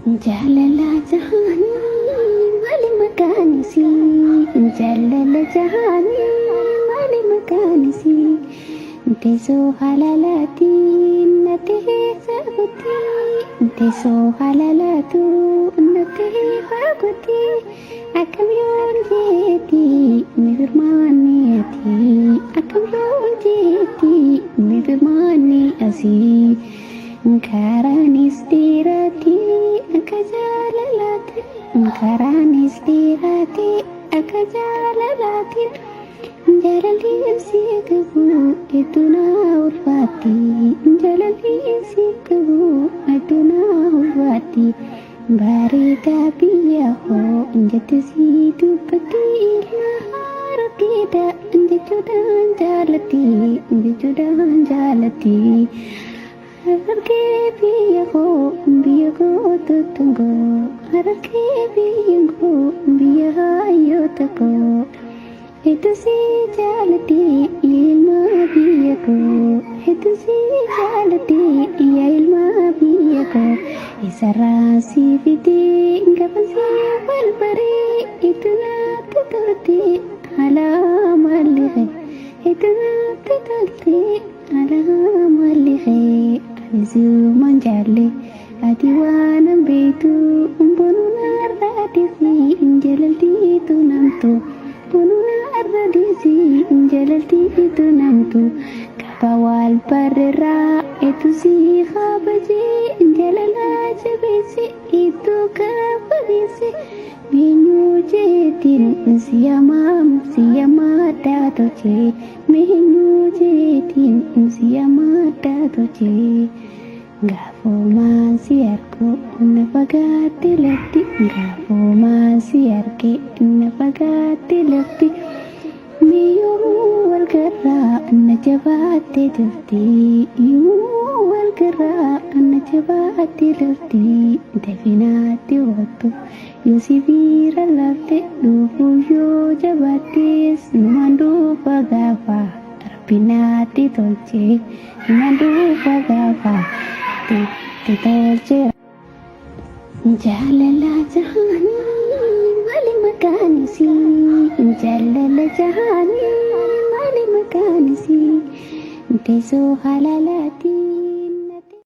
Jaalala jahaanii maali maqaan isii? Jaalala jahaanii maali maqaan isii? Teessoo halaalaatiin na tahee saquutii. Teessoo halaalaatu na tahee faaguutii. Akkam yoon jeetii mi firmaanneetii? Akkam yoon jeetii mi firmaannee asii? Karaanis dheeraatee akka jaalalaatti. Karaanis dheeraatee akka jaalalaatti. Jaalalli si qabu hedduu na ulfaatti. Jaalalli si qabu hedduu na ulfaatti. Bareedaa biyya hoo jette si dubbatti ilma harkiidha jechuudhaan jaalatti. Jechuudhaan jaalatti. Harkee biyya koo tutungoo. Harkee biyya koo biyya hayyoota koo. Hedduu si jaalatti ilma biyya koo. Hedduu si jaalatti yaa ilma biyya koo. Isarraa si fidee gaafa si wal baree hedduu natti tolte alaa maallee. Hedduu natti tolte alaa maallee. Anis jaalle ati waan beektu bonuun har'a dhiisi jaalaltiitu namtu. Bonuun har'a dhiisi jaalaltiitu namtu. Gaafa wal barreerraa hedduu si kabajee jaalalaa jabeesse hedduu kababeesse. Meenyu jeetiin siyamaa daatolchee. Meenyu jeetiin siyamaa daatolchee. Gaafumaan si argu na fagaatte lafti. Gaafumaan si arge na fagaatte lafti. Miyyuu wal garraa na jabaatte jirti. Miyyuu wal garraa na jabaatte jirti. Dafinaatti wattu yoo si bira lafte dhufu yoo jabaattees numaan dhufa gaafa. Rabbinaatti tolchee numaan dhufa gaafa. Tolchee. Jaalala jahaanii maali maqaan isii? Jaalala jahaanii maali maqaan isii? Teessoo halaalaati.